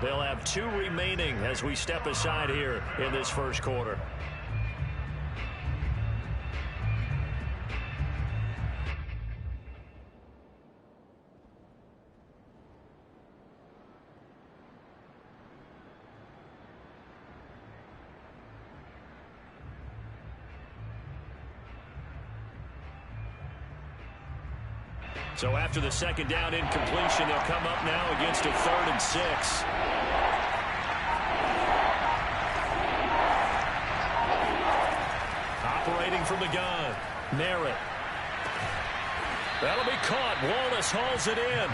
They'll have 2 remaining as we step aside here in this first quarter. So after the second down incompletion, they'll come up now against a 3rd and 6. Operating from the gun, Merritt. That'll be caught. Wallace hauls it in.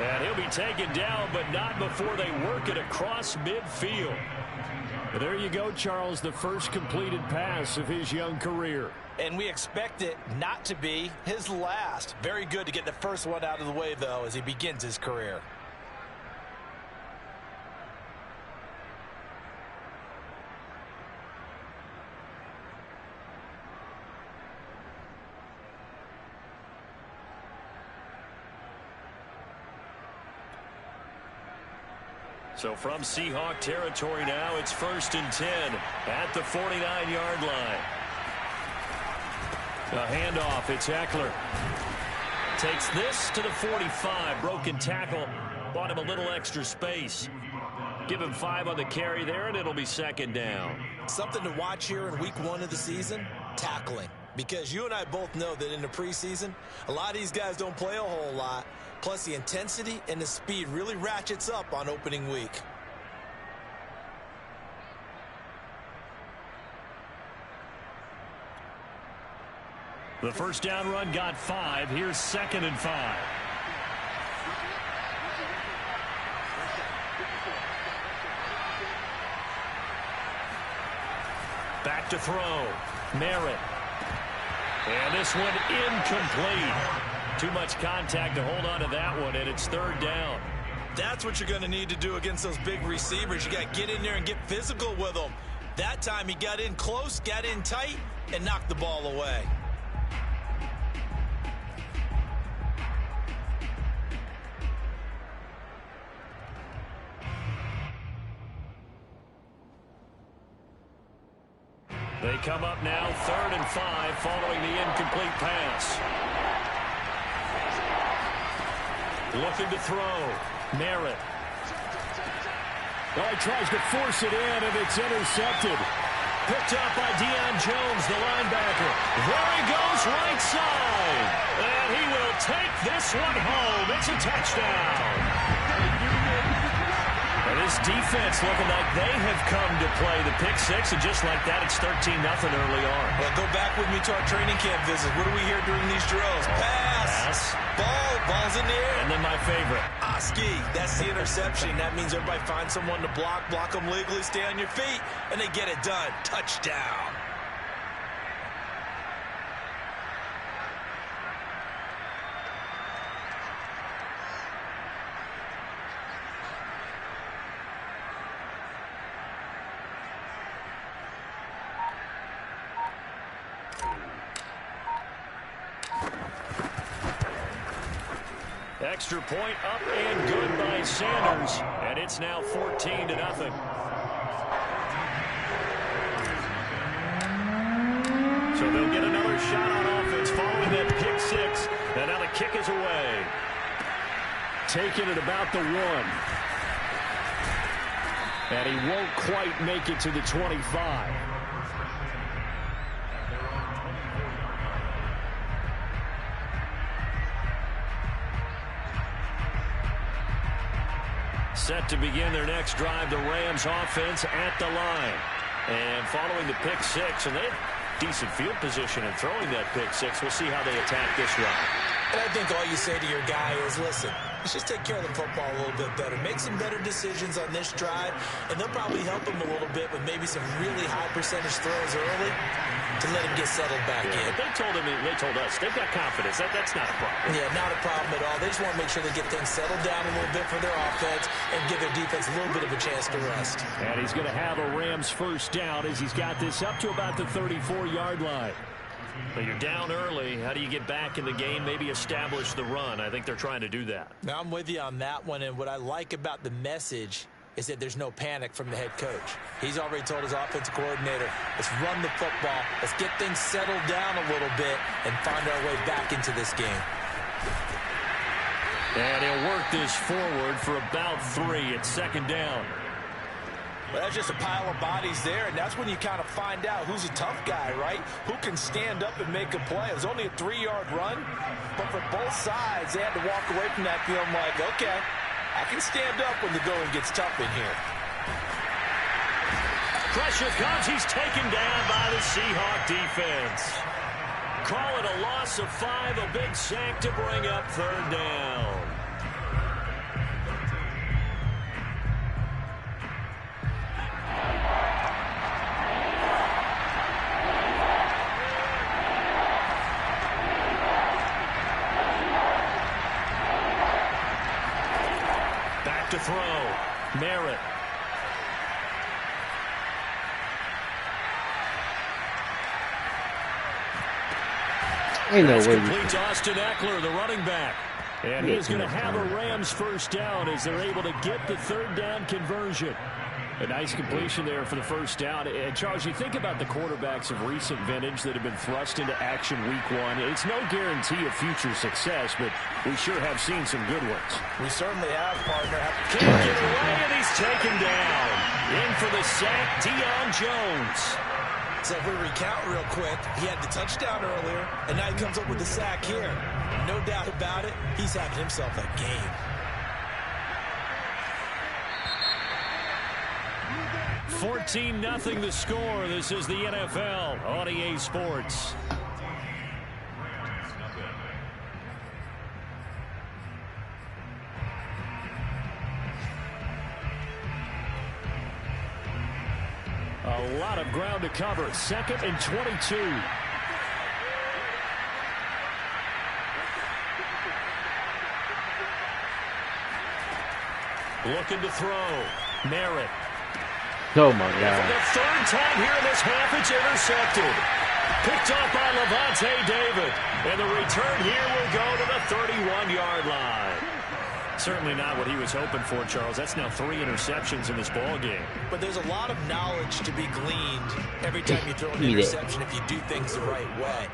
And he'll be taken down, but not before they work it across midfield. There you go, Charles, the first completed pass of his young career. And we expect it not to be his last. Very good to get the first one out of the way, though, as he begins his career. So from Seahawk territory now, it's 1st and 10 at the 49-yard line. A handoff, it's Eckler. Takes this to the 45. Broken tackle. Bought him a little extra space. Give him 5 on the carry there, and it'll be 2nd down. Something to watch here in week 1 of the season, tackling. Because you and I both know that in the preseason, a lot of these guys don't play a whole lot. Plus, the intensity and the speed really ratchets up on opening week. The first down run got 5. Here's 2nd and 5. Back to throw. Merritt. And this one incomplete. Too much contact to hold on to that one, and it's 3rd down. That's what you're going to need to do against those big receivers. You got to get in there and get physical with them. That time he got in close, got in tight, and knocked the ball away. They come up now 3rd and 5 following the incomplete pass. Looking to throw. Merritt. Oh, he tries to force it in, and it's intercepted. Picked up by Deion Jones, the linebacker. There he goes, right side. And he will take this one home. It's a touchdown. And this defense looking like they have come to play the pick 6, and just like that, it's 13-0 early on. Well, go back with me to our training camp visit. What do we hear during these drills? Pass. Ball's in the air. And then my favorite. Ski. That's the interception. That means everybody finds someone to block them legally, stay on your feet, and they get it done. Touchdown. Extra point up and good by Sanders, and it's now 14-0. So they'll get another shot on offense following that pick 6, and now the kick is away. Taking it about the 1. And he won't quite make it to the 25. Set to begin their next drive, the Rams offense at the line. And following the pick 6, and they have decent field position in throwing that pick 6. We'll see how they attack this drive. And I think all you say to your guy is, listen, let's just take care of the football a little bit better. Make some better decisions on this drive, and they'll probably help him a little bit with maybe some really high percentage throws early to let him get settled back in. They told us, they've got confidence. That's not a problem. Yeah, not a problem at all. They just want to make sure they get things settled down a little bit for their offense and give their defense a little bit of a chance to rest. And he's going to have a Rams first down as he's got this up to about the 34-yard line. But you're down early. How do you get back in the game, maybe establish the run? I think they're trying to do that. Now, I'm with you on that one, and what I like about the message is that there's no panic from the head coach. He's already told his offensive coordinator, let's run the football, let's get things settled down a little bit and find our way back into this game. And he'll work this forward for about 3. It's second down. Well, that's just a pile of bodies there, and that's when you kind of find out who's a tough guy, right? Who can stand up and make a play. It was only a 3-yard run, but for both sides, they had to walk away from that feeling like, okay, I can stand up when the going gets tough in here. Pressure comes. He's taken down by the Seahawk defense. Call it a loss of 5, a big sack to bring up third down. Back to throw. Merritt. Ain't no way. Complete to Austin Eckler, the running back. And he's going to have a Rams first down as they're able to get the third down conversion. A nice completion there for the first down. And, Charles, you think about the quarterbacks of recent vintage that have been thrust into action week 1. It's no guarantee of future success, but we sure have seen some good ones. We certainly have, partner. Can't get away, and he's taken down. In for the sack, Deion Jones. So if we recount real quick, he had the touchdown earlier, and now he comes up with the sack here. No doubt about it, he's having himself a game. 14-0 the score. This is the NFL on EA Sports. A lot of ground to cover. 2nd and 22. Looking to throw. Merritt. Oh, my For God. the third time here in this half, it's intercepted. Picked off by Levante David. And the return here will go to the 31-yard line. Certainly not what he was hoping for, Charles. That's now 3 interceptions in this ball game. But there's a lot of knowledge to be gleaned every time you throw an interception if you do things the right way.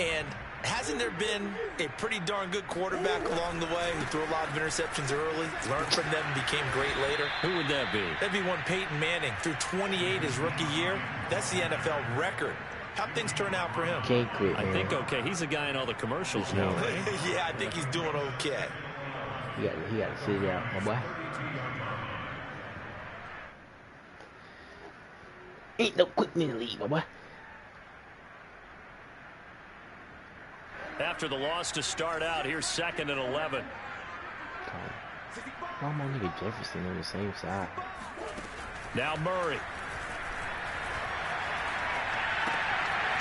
And hasn't there been a pretty darn good quarterback along the way who threw a lot of interceptions early, learned from them, became great later? Who would that be? That'd be one Peyton Manning. Threw 28 his rookie year. That's the NFL record. How'd things turn out for him? Can't quit, man. I think okay. He's a guy in all the commercials now, right? Yeah, I think he's doing okay. He got to sit down, my boy. Ain't no quick in the league, my boy. After the loss to start out, here's 2nd and 11. Why my nigga Jefferson on the same side? Now Murray.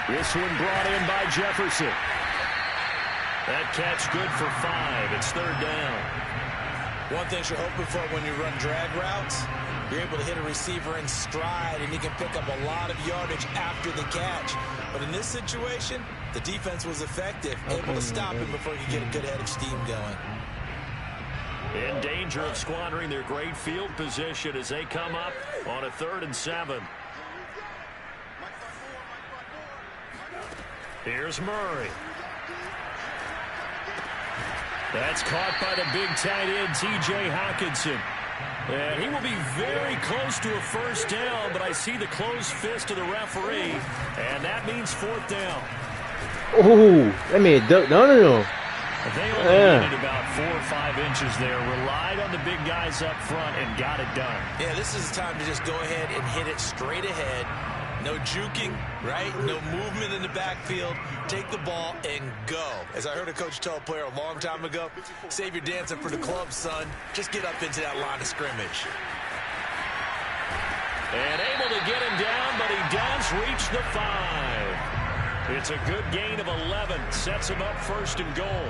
This one brought in by Jefferson. That catch good for 5. It's 3rd down. One thing you're hoping for when you run drag routes, you're able to hit a receiver in stride, and he can pick up a lot of yardage after the catch. But in this situation, the defense was effective, able to stop him before he could get a good head of steam going. In danger of squandering their great field position as they come up on a 3rd and 7. Here's Murray. That's caught by the big tight end, T.J. Hawkinson. And he will be very close to a first down, but I see the closed fist of the referee, and that means 4th down. Oh, that man ducked under him. They only needed about 4 or 5 inches there, relied on the big guys up front, and got it done. Yeah, this is the time to just go ahead and hit it straight ahead. No juking, right? No movement in the backfield. Take the ball and go. As I heard a coach tell a player a long time ago, save your dancing for the club, son. Just get up into that line of scrimmage. And able to get him down, but he does reach the 5. It's a good gain of 11. Sets him up 1st and goal.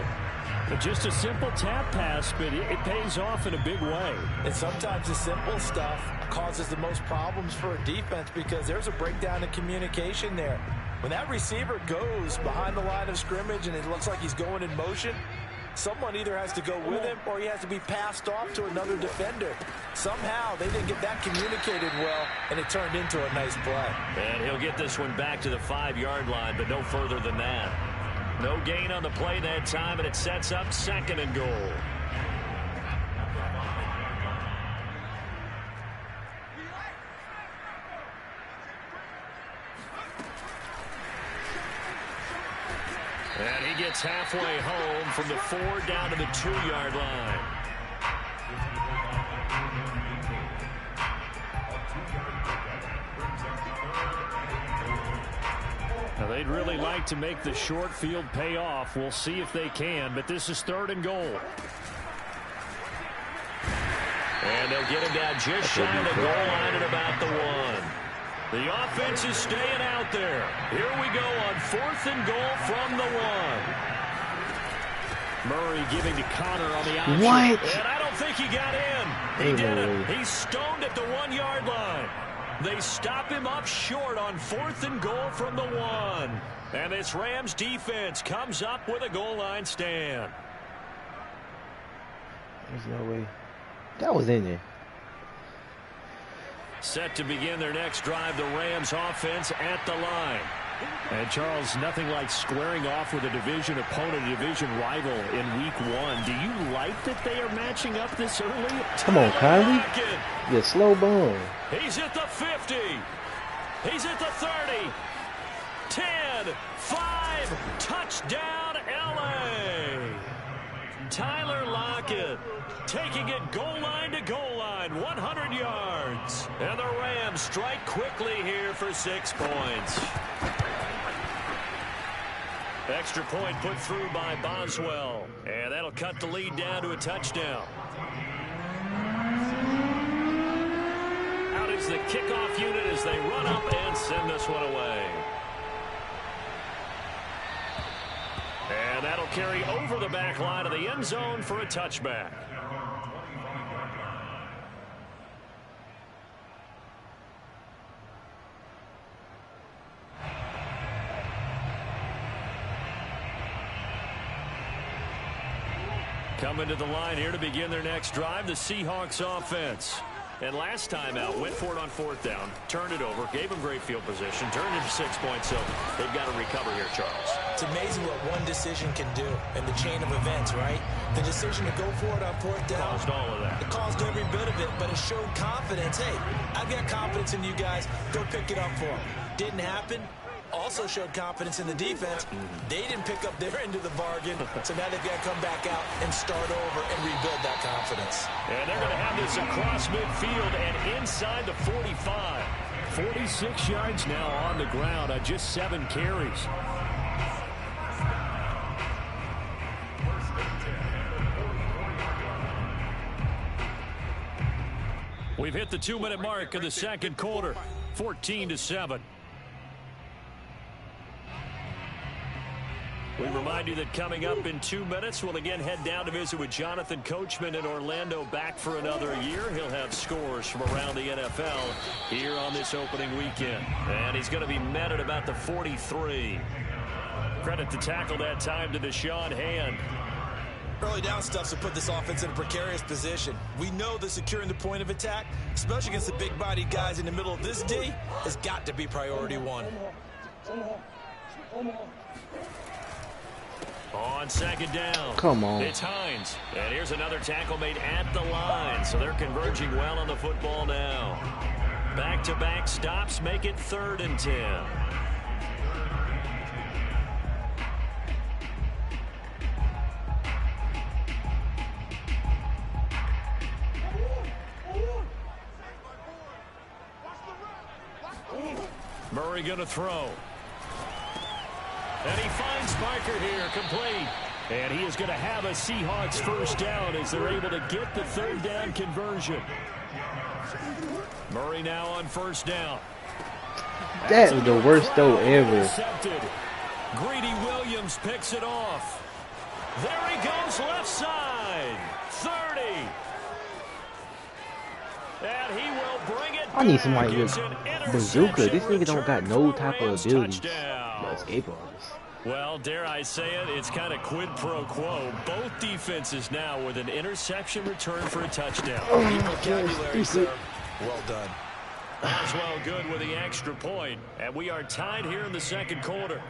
But just a simple tap pass, but it pays off in a big way. And sometimes the simple stuff causes the most problems for a defense because there's a breakdown in communication there. When that receiver goes behind the line of scrimmage and it looks like he's going in motion, Someone either has to go with him or he has to be passed off to another defender. Somehow they didn't get that communicated well, and it turned into a nice play. And he'll get this one back to the 5-yard line, but no further than that. No gain on the play that time, and it sets up 2nd and goal. And he gets halfway home from the 4 down to the 2-yard line. Now they'd really like to make the short field pay off. We'll see if they can, but this is 3rd and goal. And they'll get him down just shy of the goal line at about the 1. The offense is staying out there. Here we go on 4th and goal from the 1. Murray giving to Connor on the option. What? And I don't think he got in. He did it. He's stoned at the 1-yard line. They stop him up short on 4th and goal from the 1. And this Rams defense comes up with a goal line stand. There's no way. That was in there. Set to begin their next drive, the Rams offense at the line. And Charles, nothing like squaring off with a division opponent, a division rival in week 1. Do you like that they are matching up this early? Come on, Kylie. You slow bone. He's at the 50. He's at the 30. 10, 5, touchdown LA. Tyler Lockett taking it goal line to goal line, 100 yards. And the Rams strike quickly here for 6 points. Extra point put through by Boswell. And that'll cut the lead down to a touchdown. Out is the kickoff unit as they run up and send this one away. And that'll carry over the back line of the end zone for a touchback. Coming to the line here to begin their next drive, the Seahawks offense. And last time out, went for it on 4th down, turned it over, gave them great field position, turned it to 6 points, so they've got to recover here, Charles. It's amazing what one decision can do in the chain of events, right? The decision to go for it on 4th down. Caused all of that. It caused every bit of it, but it showed confidence. Hey, I've got confidence in you guys. Go pick it up for them. Didn't happen. Also showed confidence in the defense. They didn't pick up their end of the bargain, so now they've got to come back out and start over and rebuild that confidence. And they're going to have this across midfield and inside the 45. 46 yards now on the ground on just 7 carries. We've hit the 2-minute mark of the 2nd quarter, 14-7. We remind you that coming up in 2 minutes, we'll again head down to visit with Jonathan Coachman in Orlando, back for another year. He'll have scores from around the NFL here on this opening weekend. And he's going to be met at about the 43. Credit to tackle that time to Deshaun Hand. Early down stuff to put this offense in a precarious position. We know that securing the point of attack, especially against the big-bodied guys in the middle of this D, has got to be priority 1. On 2nd down. Come on. It's Hines. And here's another tackle made at the line. So they're converging well on the football now. Back-to-back stops make it 3rd and 10. Murray going to throw. And he finds Parker here, complete. And he is going to have a Seahawks 1st down as they're able to get the 3rd down conversion. Murray now on 1st down. That was the worst throw ever. Intercepted. Greedy Williams picks it off. There he goes, left side. 30. And he will bring it I need back. somebody with It's an bazooka. This nigga don't got no interception type for a of Rams abilities. touchdown. Escape artist. Well, dare I say it, it's kind of quid pro quo. Both defenses now with an interception return for a touchdown. Deep vocabulary, sir. Well done. Oswell good with the extra point, and we are tied here in the second quarter.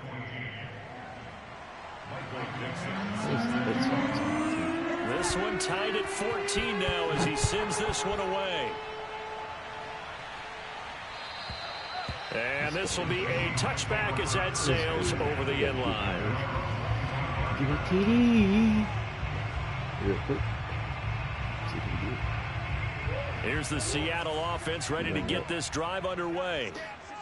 This one tied at 14 now as he sends this one away. And this will be a touchback as that sails over the end line. Give it TD. Real quick. Here's the Seattle offense ready to get this drive underway.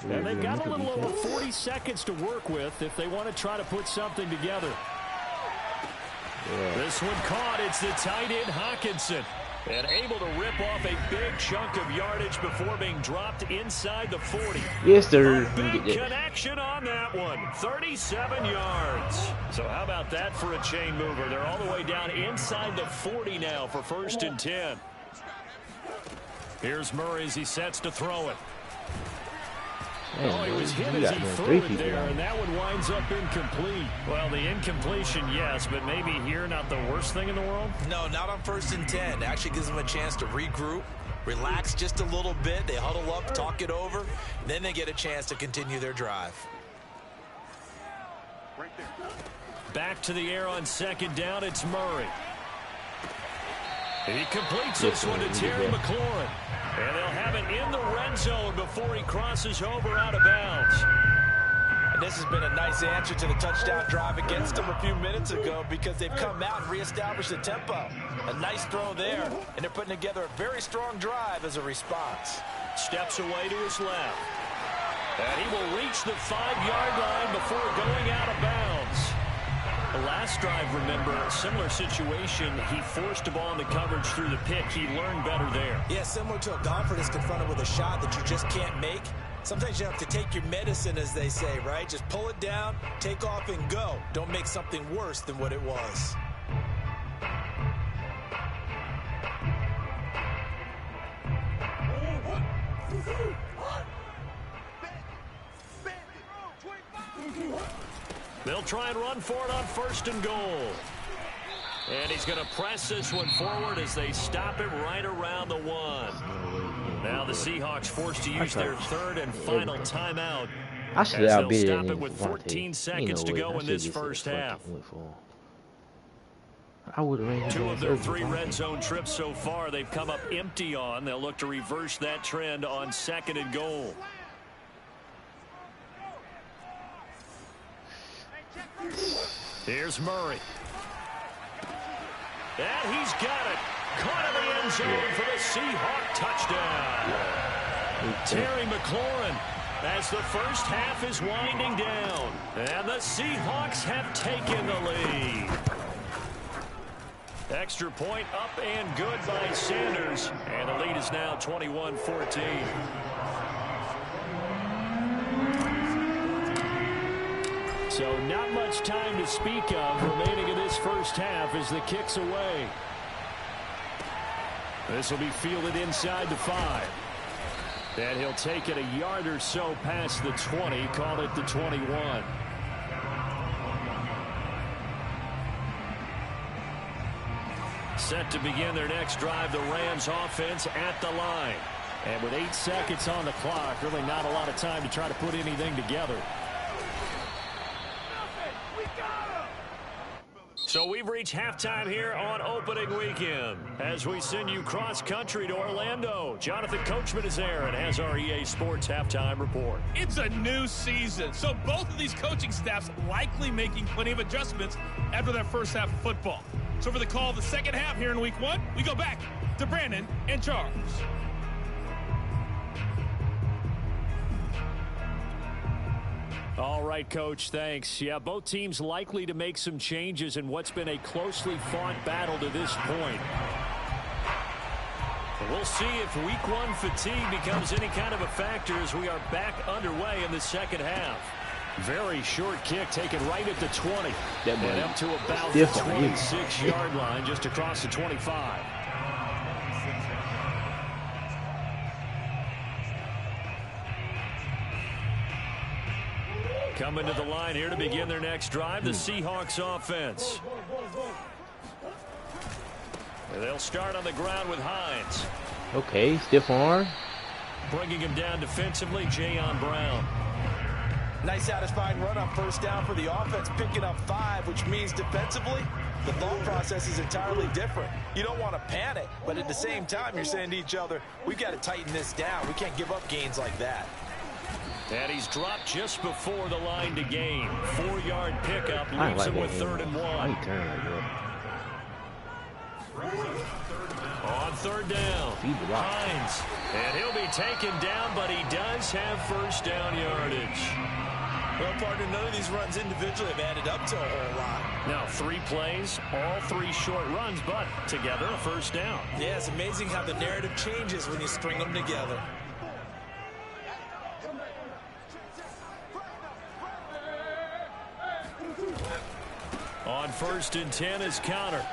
And they've got a little over 40 seconds to work with if they want to try to put something together. Yeah. This one caught. It's the tight end Hawkinson. And able to rip off a big chunk of yardage before being dropped inside the 40. Yes, sir. A big connection on that one. 37 yards. So how about that for a chain mover? They're all the way down inside the 40 now for 1st and 10. Here's Murray as he sets to throw it. Man, he was hit as he threw it there, and that one winds up incomplete. Well, the incompletion, yes, but maybe here not the worst thing in the world? No, not on 1st and 10. Actually gives them a chance to regroup, relax just a little bit. They huddle up, talk it over, then they get a chance to continue their drive. Back to the air on 2nd down, it's Murray. He completes this one to Terry McLaurin. And they'll have it in the red zone before he crosses over out of bounds. And this has been a nice answer to the touchdown drive against them a few minutes ago because they've come out and reestablished the tempo. A nice throw there, and they're putting together a very strong drive as a response. Steps away to his left. And he will reach the 5-yard line before going out of bounds. The last drive, remember, a similar situation. He forced a ball into coverage through the pick. He learned better there. Yeah, similar to a golfer that's confronted with a shot that you just can't make. Sometimes you have to take your medicine, as they say, right? Just pull it down, take off, and go. Don't make something worse than what it was. They'll try and run for it on 1st and goal. And he's going to press this one forward as they stop him right around the 1. Now the Seahawks forced to use their 3rd and final timeout. I should have been stop it with 14 seconds to go in this first half. I would have 2 of their 3 red zone trips so far they've come up empty on. They'll look to reverse that trend on 2nd and goal. Here's Murray. And he's got it. Caught in the end zone for the Seahawk touchdown. Terry McLaurin as the first half is winding down. And the Seahawks have taken the lead. Extra point up and good by Sanders. And the lead is now 21-14. So not much time to speak of remaining in this first half as the kick's away. This will be fielded inside the 5. And he'll take it a yard or so past the 20, call it the 21. Set to begin their next drive, the Rams offense at the line. And with 8 seconds on the clock, really not a lot of time to try to put anything together. So we've reached halftime here on opening weekend as we send you cross-country to Orlando. Jonathan Coachman is there and has our EA Sports halftime report. It's a new season, so both of these coaching staffs likely making plenty of adjustments after their first half of football. So for the call of the second half here in week 1, we go back to Brandon and Charles. All right, Coach, thanks. Yeah, both teams likely to make some changes in what's been a closely fought battle to this point. We'll see if week 1 fatigue becomes any kind of a factor as we are back underway in the second half. Very short kick taken right at the 20. And up to about the 26-yard line, just across the 25. Coming to the line here to begin their next drive, the Seahawks offense. They'll start on the ground with Hines. Okay, stiff arm. Bringing him down defensively, Jayon Brown. Nice satisfying run on first down for the offense, picking up 5, which means defensively, the thought process is entirely different. You don't want to panic, but at the same time, you're saying to each other, we've got to tighten this down. We can't give up gains like that. And he's dropped just before the line to gain. 4-yard pickup leaves him with 3rd and 1. On 3rd down, Hines. And he'll be taken down, but he does have first down yardage. Well, partner, none of these runs individually have added up to a whole lot. Now 3 plays, all 3 short runs, but together a first down. Yeah, it's amazing how the narrative changes when you string them together. On 1st and 10 is Connor.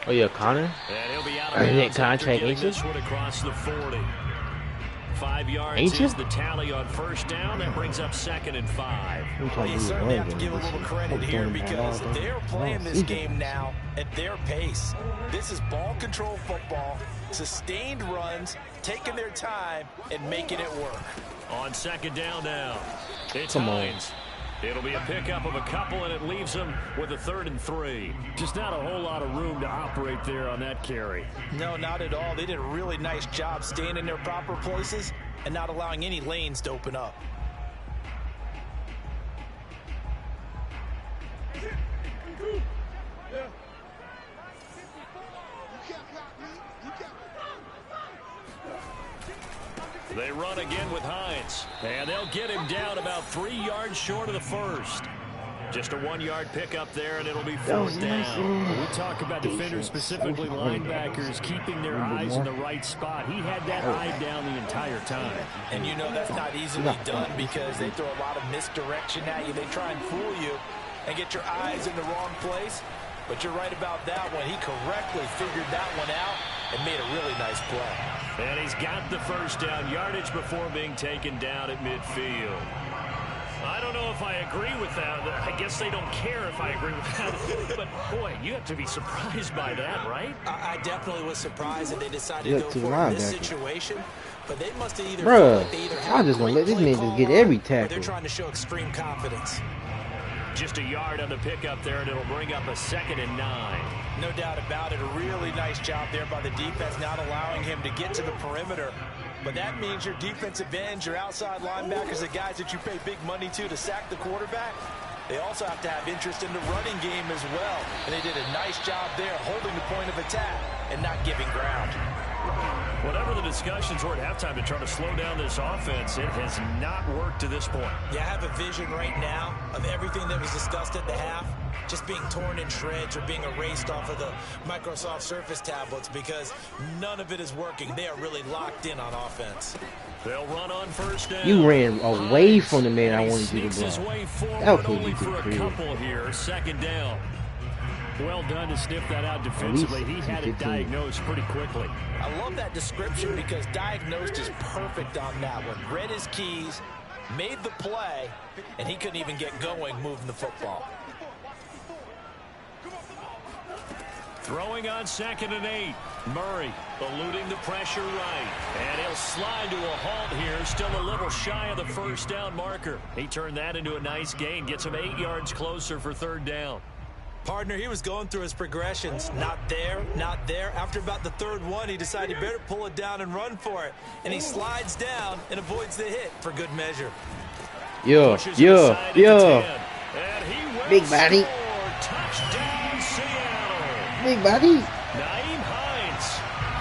Oh yeah, Connor. And he'll be out of bounds after getting this one across the 40. 5 yards is the tally on first down. That brings up 2nd and 5. You certainly have to give a little credit here because they're playing this game now at their pace. This is ball control football, sustained runs, taking their time, and making it work. On 2nd down now, it's Hines. It'll be a pickup of a couple, and it leaves them with a 3rd and 3. Just not a whole lot of room to operate there on that carry. No, not at all. They did a really nice job staying in their proper places and not allowing any lanes to open up. They run again with Hines, and they'll get him down about 3 yards short of the first. Just a 1-yard pickup there, and it'll be 4th down. We talk about defenders, specifically linebackers, keeping their eyes in the right spot. He had that eye down the entire time. And you know that's not easily done because they throw a lot of misdirection at you. They try and fool you and get your eyes in the wrong place. But you're right about that one. He correctly figured that one out and made a really nice play. And he's got the first down yardage before being taken down at midfield. I don't know if I agree with that. I guess they don't care if I agree with that. But, boy, you have to be surprised by that, right? I definitely was surprised that they decided to go for this situation. But they must have either I just want to let this man just get every tackle. They're trying to show extreme confidence. Just a yard on the pickup there, and it'll bring up a 2nd and 9. No doubt about it. A really nice job there by the defense, not allowing him to get to the perimeter. But that means your defensive ends, your outside linebackers, the guys that you pay big money to sack the quarterback, they also have to have interest in the running game as well. And they did a nice job there, holding the point of attack and not giving ground. Whatever the discussions were at halftime to try to slow down this offense, it has not worked to this point. Yeah, I have a vision right now of everything that was discussed at the half just being torn in shreds or being erased off of the Microsoft Surface tablets because none of it is working. They are really locked in on offense. They'll run on first down. You ran away from the man I wanted you to his block. way forward That was only for a couple here. 2nd down. Well done to sniff that out defensively. He had it diagnosed pretty quickly. I love that description because diagnosed is perfect on that one. Read his keys, made the play, and he couldn't even get going moving the football. Throwing on 2nd and 8. Murray eluding the pressure right. And he'll slide to a halt here. Still a little shy of the first down marker. He turned that into a nice gain. Gets him 8 yards closer for 3rd down. Partner, he was going through his progressions. Not there, not there. After about the 3rd one, he decided he better pull it down and run for it. And he slides down and avoids the hit for good measure. Yeah. Big body. Touchdown, Seattle. Big body. Nyheim Hines,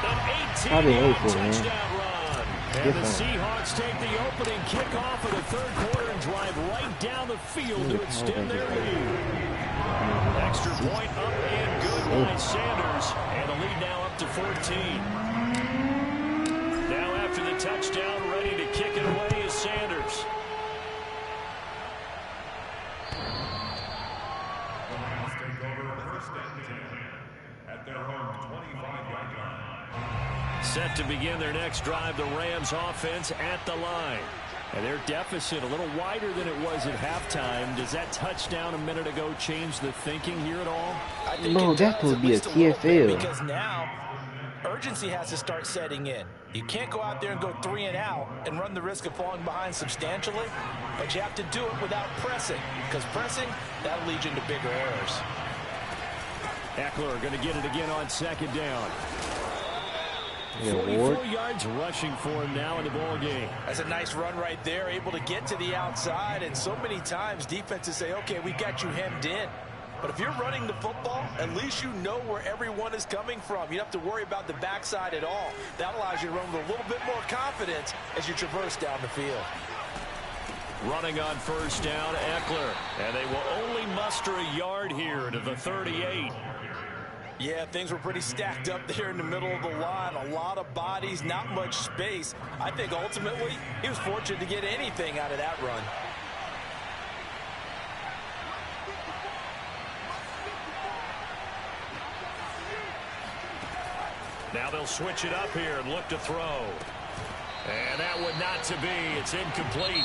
an I've been waiting for it, 18-yard man. touchdown run. And the Seahawks take the opening kickoff of the 3rd quarter and drive right down the field to extend their lead. Extra point up and good by Sanders. And the lead now up to 14. Now after the touchdown, ready to kick it away is Sanders. Set to begin their next drive, the Rams offense at the line. And their deficit a little wider than it was at halftime. Does that touchdown a minute ago change the thinking here at all? I think No, it that does, could be a at least little bit, TFL. because now urgency has to start setting in. You can't go out there and go 3 and out and run the risk of falling behind substantially, but you have to do it without pressing, because pressing, that'll lead you into bigger errors. Eckler going to get it again on second down. 44 44 yards rushing for him now in the ball game. That's a nice run right there, able to get to the outside, and so many times defenses say, okay, we got you hemmed in. But if you're running the football, at least you know where everyone is coming from. You don't have to worry about the backside at all. That allows you to run with a little bit more confidence as you traverse down the field. Running on first down, Eckler. And they will only muster a yard here to the 38. Yeah, things were pretty stacked up there in the middle of the line. A lot of bodies, not much space. I think ultimately he was fortunate to get anything out of that run. Now they'll switch it up here and look to throw. And that would not to be. It's incomplete.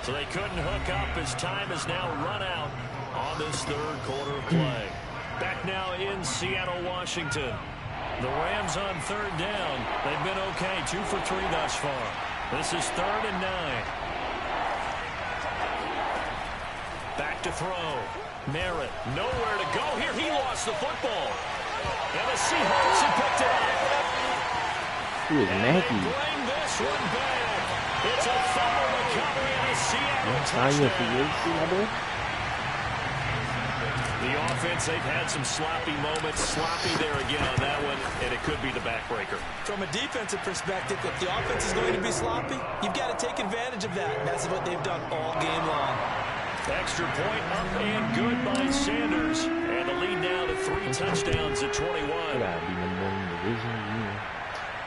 So they couldn't hook up as time has now run out on this third quarter of play. Back now in Seattle, Washington. The Rams on third down. They've been okay. 2 for 3 thus far. This is 3rd and 9. Back to throw. Merritt, nowhere to go here. He lost the football. And the Seahawks have picked it up. Who is Mackey? Bring this one back. It's a fumble recovery and a Seattle touchdown. The offense, they've had some sloppy moments. Sloppy there again on that one, and it could be the backbreaker. From a defensive perspective, if the offense is going to be sloppy, you've got to take advantage of that. And that's what they've done all game long. Extra point up and good by Sanders. And the lead now to 3 touchdowns at 21.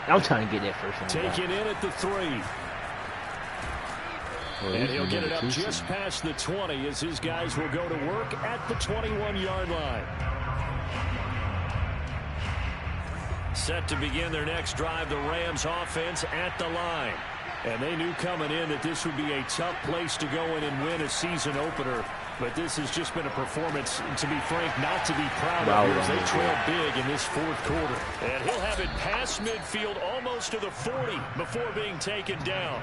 I'm trying to get that first one. Taken in at the 3. And he'll get it up just past the 20 as his guys will go to work at the 21-yard line. Set to begin their next drive, the Rams offense at the line. And they knew coming in that this would be a tough place to go in and win a season opener. But this has just been a performance, to be frank, not to be proud of here as they trail big in this fourth quarter. And he'll have it past midfield almost to the 40 before being taken down.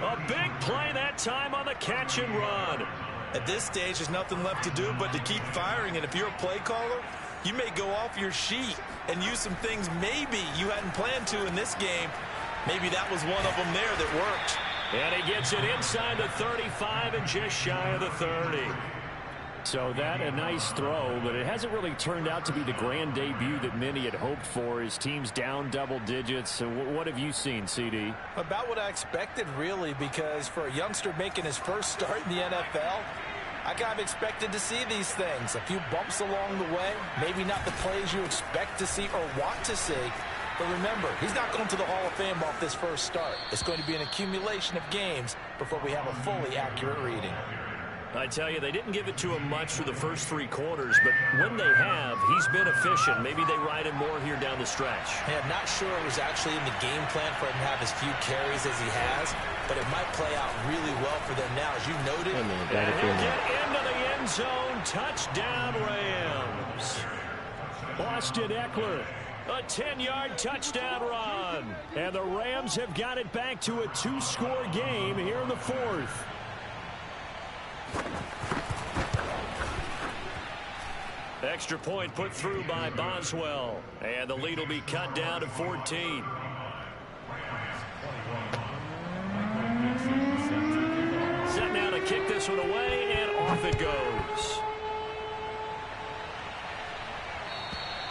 A big play that time on the catch and run. At this stage, there's nothing left to do but to keep firing. And if you're a play caller, you may go off your sheet and use some things maybe you hadn't planned to in this game. Maybe that was one of them there that worked. And he gets it inside the 35 and just shy of the 30. So that a nice throw, but it hasn't really turned out to be the grand debut that many had hoped for. His team's down double digits. So what have you seen, CD? About what I expected, really, because for a youngster making his first start in the NFL, I kind of expected to see these things. A few bumps along the way, maybe not the plays you expect to see or want to see. But remember, he's not going to the Hall of Fame off this first start. It's going to be an accumulation of games before we have a fully accurate reading. I tell you, they didn't give it to him much for the first 3 quarters, but when they have, he's been efficient. Maybe they ride him more here down the stretch. Yeah, I'm not sure it was actually in the game plan for him to have as few carries as he has, but it might play out really well for them now, as you noted. And he'll get into the end zone. Touchdown, Rams. Austin Eckler. A 10-yard touchdown run. And the Rams have got it back to a 2-score game here in the 4th. Extra point put through by Boswell. And the lead will be cut down to 14. Set now to kick this one away, and off it goes.